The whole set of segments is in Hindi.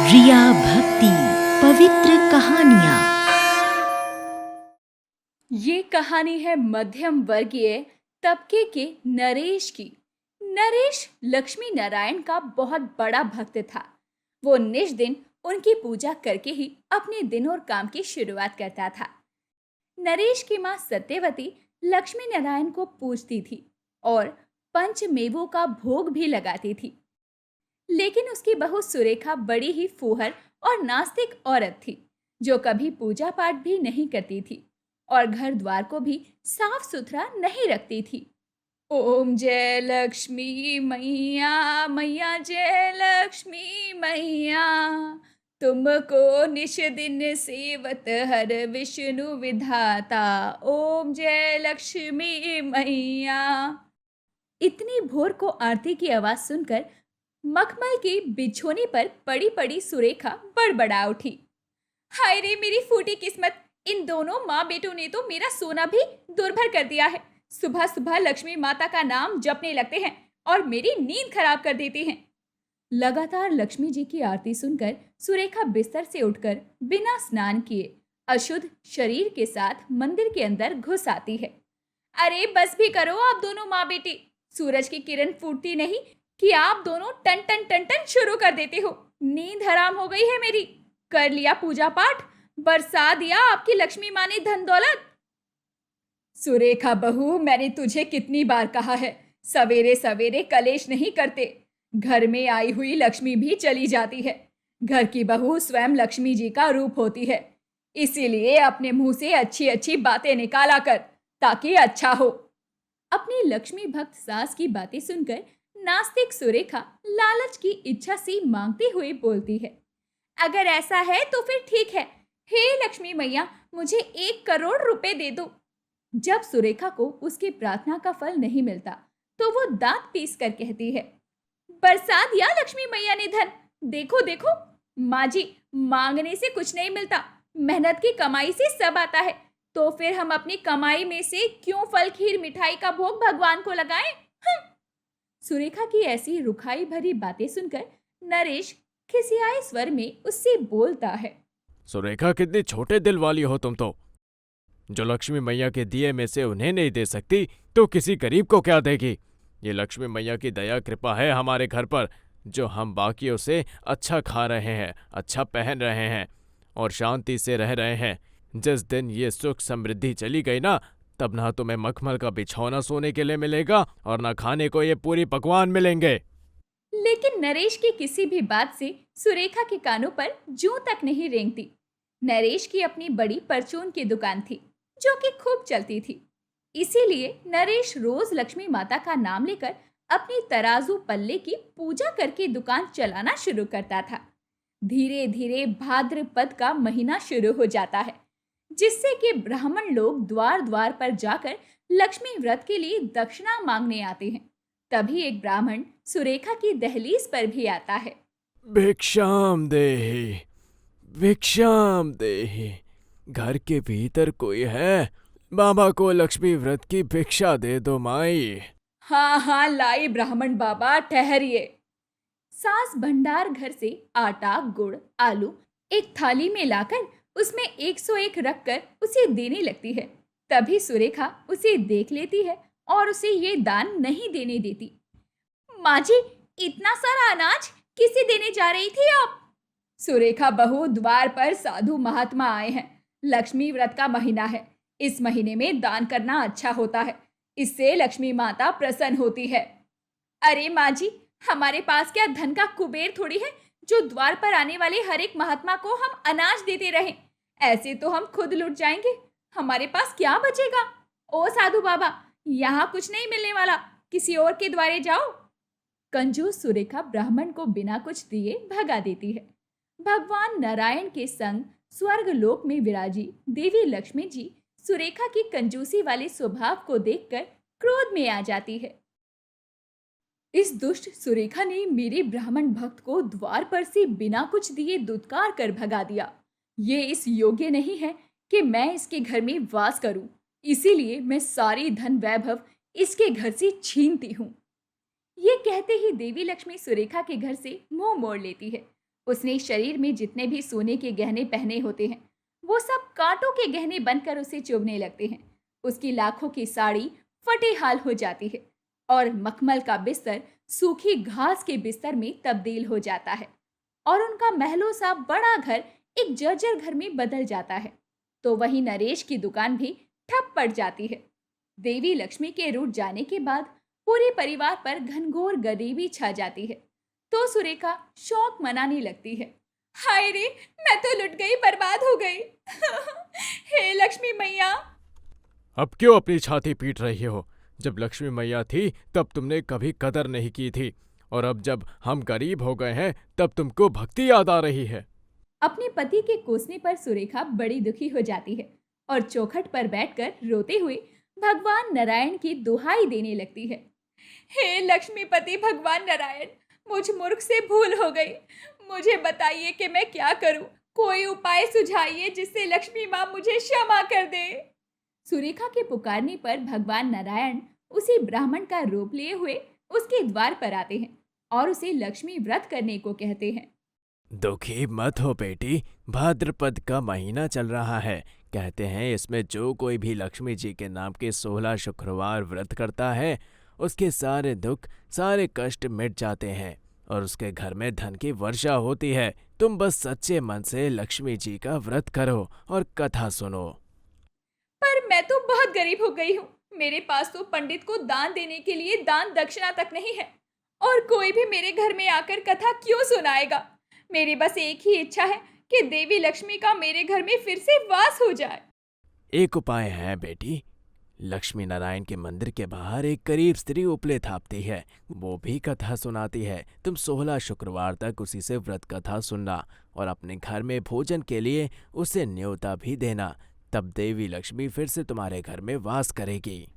रिया भक्ति पवित्र कहानियाँ। ये कहानी है मध्यम वर्गीय तबके के नरेश की। नरेश लक्ष्मी नारायण का बहुत बड़ा भक्त था। वो निज दिन उनकी पूजा करके ही अपने दिन और काम की शुरुआत करता था। नरेश की माँ सत्यवती लक्ष्मी नारायण को पूजती थी और पंचमेवों का भोग भी लगाती थी। लेकिन उसकी बहू सुरेखा बड़ी ही फूहर और नास्तिक औरत थी, जो कभी पूजा पाठ भी नहीं करती थी और घर द्वार को भी साफ सुथरा नहीं रखती थी। ओम जय लक्ष्मी मैया, मैया जय लक्ष्मी मैया, तुमको निश दिन सेवत हर विष्णु विधाता, ओम जय लक्ष्मी मैया। इतनी भोर को आरती की आवाज सुनकर मखमल की बिछोनी पर पड़ी पड़ी सुरेखा बड़बड़ा उठी। हाय रे मेरी फूटी किस्मत, इन दोनों माँ बेटों ने तो मेरा सोना भी दुर्भर कर दिया है। सुबह सुबह लक्ष्मी माता का नाम जपने लगते हैं और मेरी नींद खराब कर देते हैं। लगातार लक्ष्मी जी की आरती सुनकर सुरेखा बिस्तर से उठकर बिना स्नान किए अशुद्ध शरीर के साथ मंदिर के अंदर घुस आती है। अरे बस भी करो आप दोनों माँ बेटी, सूरज की किरण फूटती नहीं कि आप दोनों टन टन टन टन शुरू कर देते हो। नींद हराम हो गई है मेरी। कर लिया पूजा पाठ, बरसा दिया आपकी लक्ष्मी माँ ने धन दौलत। सुरेखा बहू, मैंने तुझे कितनी बार कहा है, सवेरे सवेरे कलेश नहीं करते। घर में आई हुई लक्ष्मी भी चली जाती है। घर की बहू स्वयं लक्ष्मी जी का रूप होती है। इसीलिए अपने मुंह से अच्छी अच्छी बातें निकाला कर, ताकि अच्छा हो। अपनी लक्ष्मी भक्त सास की बातें सुनकर नास्तिक सुरेखा लालच की इच्छा से मांगती हुई बोलती है, अगर ऐसा है तो फिर ठीक है। हे लक्ष्मी मैया, मुझे 1 करोड़ रुपए दे दो। जब सुरेखा को उसकी प्रार्थना का फल नहीं मिलता तो वो दांत पीस कर कहती है, बरसा दिया लक्ष्मी मैया ने धन। देखो देखो माँ जी, मांगने से कुछ नहीं मिलता, मेहनत की कमाई से सब आता है। तो फिर हम अपनी कमाई में से क्यों फल खीर मिठाई का भोग भगवान को लगाएं? सुरेखा की ऐसी रुखाई भरी बातें सुनकर नरेश खिसियाए स्वर में उससे बोलता है, सुरेखा, कितनी छोटे दिल वाली हो तुम तो। जो लक्ष्मी मैया के दिए में से उन्हें नहीं दे सकती तो किसी गरीब को क्या देगी। ये लक्ष्मी मैया की दया कृपा है हमारे घर पर, जो हम बाकियों से अच्छा खा रहे हैं, अच्छा पहन रहे हैं और शांति से रह रहे हैं। जिस दिन ये सुख समृद्धि चली गई ना, तब ना तुम्हें मखमल का बिछौना सोने के लिए मिलेगा और ना खाने को ये पूरी पकवान मिलेंगे। लेकिन नरेश की किसी भी बात से सुरेखा के कानों पर जूं तक नहीं रेंगती। नरेश की अपनी बड़ी परचून की दुकान थी, जो कि खूब चलती थी। इसीलिए नरेश रोज लक्ष्मी माता का नाम लेकर अपनी तराजू पल्ले की पूजा करके दुकान चलाना शुरू करता था। धीरे धीरे भाद्रपद का महीना शुरू हो जाता है, जिससे कि ब्राह्मण लोग द्वार द्वार पर जाकर लक्ष्मी व्रत के लिए दक्षिणा मांगने आते हैं। तभी एक ब्राह्मण सुरेखा की दहलीज पर भी आता है। भिक्षाम देहि, भिक्षाम देहि। घर के भीतर कोई है? बाबा को लक्ष्मी व्रत की भिक्षा दे दो माई। हाँ हाँ लाई ब्राह्मण बाबा, ठहरिए। सास भंडार घर से आटा, गुड़, आलू एक थाली में लाकर उसमें 101 रखकर उसे देने लगती है। तभी सुरेखा उसे देख लेती है और उसे ये दान नहीं देने देती। माँ जी, इतना सारा अनाज किसे देने जा रही थी आप? सुरेखा बहू, द्वार पर साधु महात्मा आए हैं। लक्ष्मी व्रत का महीना है, इस महीने में दान करना अच्छा होता है, इससे लक्ष्मी माता प्रसन्न होती है। अरे माँ जी, हमारे पास क्या धन का कुबेर थोड़ी है, जो द्वार पर आने वाले हर एक महात्मा को हम अनाज देते रहें। ऐसे तो हम खुद लुट जाएंगे, हमारे पास क्या बचेगा। ओ साधु बाबा, यहाँ कुछ नहीं मिलने वाला, किसी और के द्वारे जाओ। कंजूस सुरेखा ब्राह्मण को बिना कुछ दिए भगा देती है। भगवान नारायण के संग स्वर्ग लोक में विराजी देवी लक्ष्मी जी सुरेखा की कंजूसी वाले स्वभाव को देखकर क्रोध में आ जाती है। इस दुष्ट सुरेखा ने मेरे ब्राह्मण भक्त को द्वार पर से बिना कुछ दिए दुत्कार कर भगा दिया। ये इस योग्य नहीं है कि मैं इसके घर में वास करूं, इसीलिए मैं सारी धन वैभव इसके घर से छीनती हूँ। ये कहते ही देवी लक्ष्मी सुरेखा के घर से मुंह मोड़ लेती है उसने शरीर में जितने भी सोने के गहने पहने होते हैं वो सब कांटों के गहने बनकर उसे चुभने लगते हैं। उसकी लाखों की साड़ी फटे हाल हो जाती है और मखमल का बिस्तर सूखी घास के बिस्तर में तब्दील हो जाता है और उनका महलों सा बड़ा घर एक जर्जर घर में बदल जाता है। तो वहीं नरेश की दुकान भी ठप पड़ जाती है। देवी लक्ष्मी के रूठ जाने के बाद पूरे परिवार पर घनघोर गरीबी छा जाती है। तो सुरेखा शौक मनाने लगती है। हाय रे, मैं तो लुट गई, बर्बाद हो गई। हे लक्ष्मी मैया। अब क्यों अपनी छाती पीट रही हो? जब लक्ष्मी मैया थी तब तुमने कभी कदर नहीं की थी, और अब जब हम गरीब हो गए हैं तब तुमको भक्ति याद आ रही है। अपने पति के कोसने पर सुरेखा बड़ी दुखी हो जाती है और चौखट पर बैठकर रोते हुए भगवान नारायण की दुहाई देने लगती है। हे लक्ष्मीपति भगवान नारायण, मुझ मूर्ख से भूल हो गई। मुझे बताइए कि मैं क्या करूं। कोई उपाय सुझाइए जिससे लक्ष्मी माँ मुझे क्षमा कर दे। सुरेखा के पुकारने पर भगवान नारायण उसी ब्राह्मण का रूप लिए हुए उसके द्वार पर आते हैं और उसे लक्ष्मी व्रत करने को कहते हैं। दुखी मत हो बेटी, भाद्रपद का महीना चल रहा है। कहते हैं इसमें जो कोई भी लक्ष्मी जी के नाम के 16 शुक्रवार व्रत करता है उसके सारे दुख सारे कष्ट मिट जाते हैं और उसके घर में धन की वर्षा होती है। तुम बस सच्चे मन से लक्ष्मी जी का व्रत करो और कथा सुनो। पर मैं तो बहुत गरीब हो गई हूँ। मेरे पास तो पंडित को दान देने के लिए दान दक्षिणा तक नहीं है और कोई भी मेरे घर में आकर कथा क्यों सुनाएगा। मेरी बस एक ही इच्छा है कि देवी लक्ष्मी का मेरे घर में फिर से वास हो जाए। एक उपाय है बेटी। लक्ष्मी नारायण के मंदिर के बाहर एक गरीब स्त्री उपले थापती है, वो भी कथा सुनाती है। तुम 16 शुक्रवार तक उसी से व्रत कथा सुनना और अपने घर में भोजन के लिए उसे न्योता भी देना, तब देवी लक्ष्मी फिर से तुम्हारे घर में वास करेगी।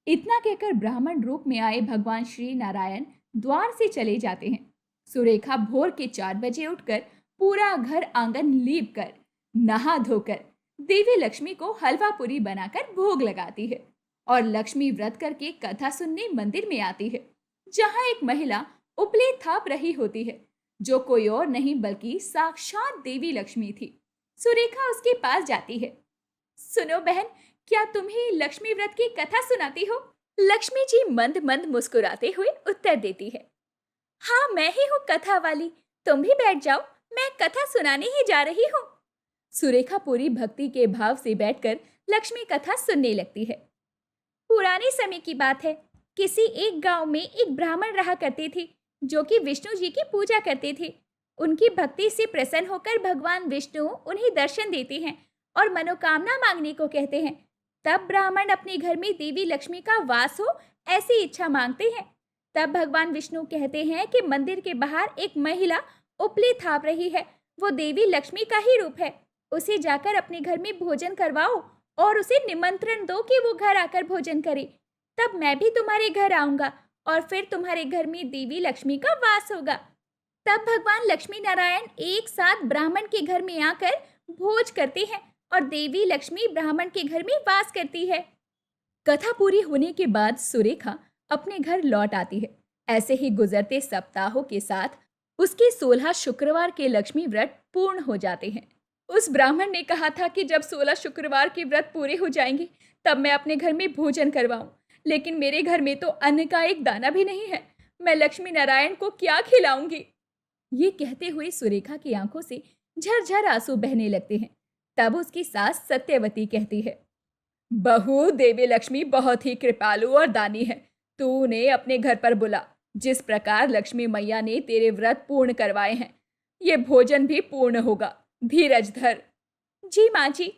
इतना कहकर ब्राह्मण रूप में आए भगवान श्री नारायण द्वार से चले जाते हैं। सुरेखा भोर के 4 बजे उठकर पूरा घर आंगन लीप कर नहा धोकर देवी लक्ष्मी को हलवा पूरी बनाकर भोग लगाती है और लक्ष्मी व्रत करके कथा सुनने मंदिर में आती है, जहां एक महिला उपले थाप रही होती है, जो कोई और नहीं बल्कि साक्षात देवी लक्ष्मी थी। सुरेखा उसके पास जाती है। सुनो बहन, क्या तुम ही लक्ष्मी व्रत की कथा सुनाती हो? लक्ष्मी जी मंद मंद मुस्कुराते हुए उत्तर देती है। हाँ, मैं ही हूँ कथा वाली। तुम भी बैठ जाओ, मैं कथा सुनाने ही जा रही हूँ। सुरेखा पूरी भक्ति के भाव से बैठकर लक्ष्मी कथा सुनने लगती है। पुराने समय की बात है। किसी एक गांव में एक ब्राह्मण रहा करते थे, जो कि विष्णु जी की पूजा करते थे। उनकी भक्ति से प्रसन्न होकर भगवान विष्णु उन्हें दर्शन देते हैं और मनोकामना मांगने को कहते हैं। तब ब्राह्मण अपने घर में देवी लक्ष्मी का वास हो ऐसी इच्छा मांगते हैं। तब भगवान विष्णु कहते हैं कि मंदिर के बाहर एक महिला उपले थाप रही है, वो देवी लक्ष्मी का ही रूप है। उसे जाकर अपने घर में भोजन करवाओ और उसे निमंत्रण दो कि वो घर आकर भोजन करे। तब मैं भी तुम्हारे घर आऊंगा और फिर तुम्हारे घर में देवी लक्ष्मी का वास होगा। तब भगवान लक्ष्मी नारायण एक साथ ब्राह्मण के घर में आकर भोज करते हैं और देवी लक्ष्मी ब्राह्मण के घर में वास करती है। कथा पूरी होने के बाद सुरेखा अपने घर लौट आती है। ऐसे ही गुजरते सप्ताहों के साथ उसके 16 शुक्रवार के लक्ष्मी व्रत पूर्ण हो जाते हैं। उस ब्राह्मण ने कहा था कि जब 16 शुक्रवार के व्रत पूरे हो जाएंगे तब मैं अपने घर में भोजन करवाऊं, लेकिन मेरे घर में तो अन्न का एक दाना भी नहीं है। मैं लक्ष्मी नारायण को क्या खिलाऊंगी? ये कहते हुए सुरेखा की आंखों से झरझर आंसू बहने लगते हैं। तब उसकी सास सत्यवती कहती है, बहू, देवी लक्ष्मी बहुत ही कृपालु और दानी है। तू उन्हें अपने घर पर बुला। जिस प्रकार लक्ष्मी मैया ने तेरे व्रत पूर्ण करवाए हैं, ये भोजन भी पूर्ण होगा। धीरज धर। जी माँ जी।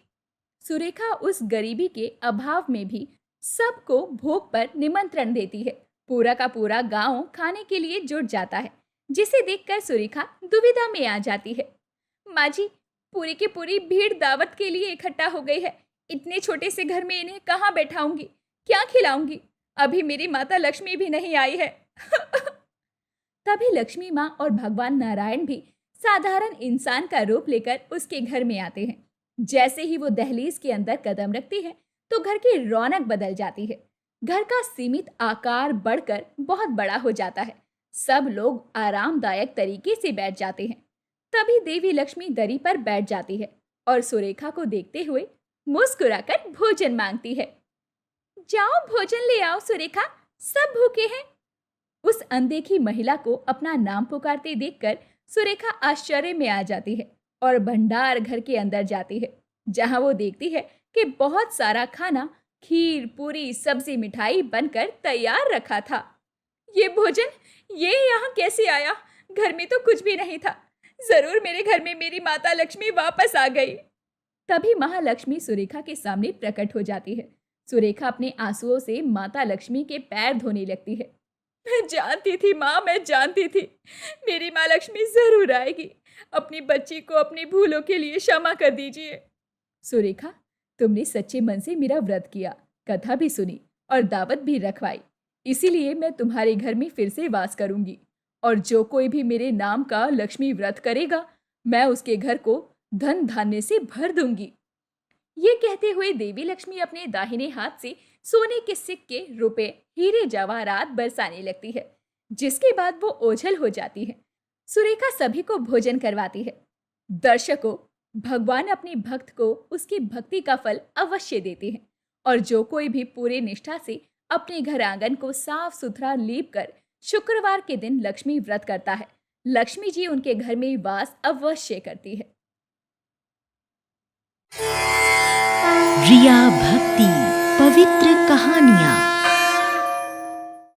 सुरेखा उस गरीबी के अभाव में भी सबको भोग पर निमंत्रण देती है। पूरा का पूरा गांव खाने के लिए जुट जाता है, जिसे देखकर सुरेखा दुविधा में आ जाती है। माँ जी, पूरी की पूरी भीड़ दावत के लिए इकट्ठा हो गई है। इतने छोटे से घर में इन्हें कहाँ बैठाऊंगी, क्या खिलाऊंगी? अभी मेरी माता लक्ष्मी भी नहीं आई है। तभी लक्ष्मी माँ और भगवान नारायण भी साधारण इंसान का रूप लेकर उसके घर में आते हैं। जैसे ही वो दहलीज के अंदर कदम रखती है तो घर की रौनक बदल जाती है। घर का सीमित आकार बढ़कर बहुत बड़ा हो जाता है। सब लोग आरामदायक तरीके से बैठ जाते हैं। तभी देवी लक्ष्मी दरी पर बैठ जाती है और सुरेखा को देखते हुए मुस्कुराकर भोजन मांगती है। जाओ भोजन ले आओ सुरेखा, सब भूखे हैं। उस अनदेखी महिला को अपना नाम पुकारते देखकर सुरेखा आश्चर्य में आ जाती है और भंडार घर के अंदर जाती है, जहां वो देखती है कि बहुत सारा खाना, खीर, पूरी, सब्जी, मिठाई बनकर तैयार रखा था। ये भोजन ये यहाँ कैसे आया? घर में तो कुछ भी नहीं था। जरूर मेरे घर में मेरी माता लक्ष्मी वापस आ गई। तभी महालक्ष्मी सुरेखा के सामने प्रकट हो जाती है। सुरेखा अपने आंसुओं से माता लक्ष्मी के पैर धोने लगती है। मैं जानती थी माँ, मैं जानती थी मेरी माँ लक्ष्मी जरूर आएगी। अपनी बच्ची को अपनी भूलों के लिए क्षमा कर दीजिए। सुरेखा, तुमने सच्चे मन से मेरा व्रत किया, कथा भी सुनी और दावत भी रखवाई, इसीलिए मैं तुम्हारे घर में फिर से वास करूंगी और जो कोई भी मेरे नाम का लक्ष्मी व्रत करेगा, मैं उसके घर को धन धान्य से भर दूंगी। ये कहते हुए देवी लक्ष्मी अपने दाहिने हाथ से सोने के सिक्के, रुपए, हीरे जवाहरात बरसाने लगती है, जिसके बाद वो ओझल हो जाती है। सुरेखा सभी को भोजन करवाती है। दर्शकों, भगवान अपने भक्त को उसकी भक्ति का फल अवश्य देते हैं और जो कोई भी पूरे निष्ठा से अपने घर आंगन को साफ सुथरा लीप कर शुक्रवार के दिन लक्ष्मी व्रत करता है, लक्ष्मी जी उनके घर में वास अवश्य करती है। रिया भक्ति पवित्र कहानियाँ।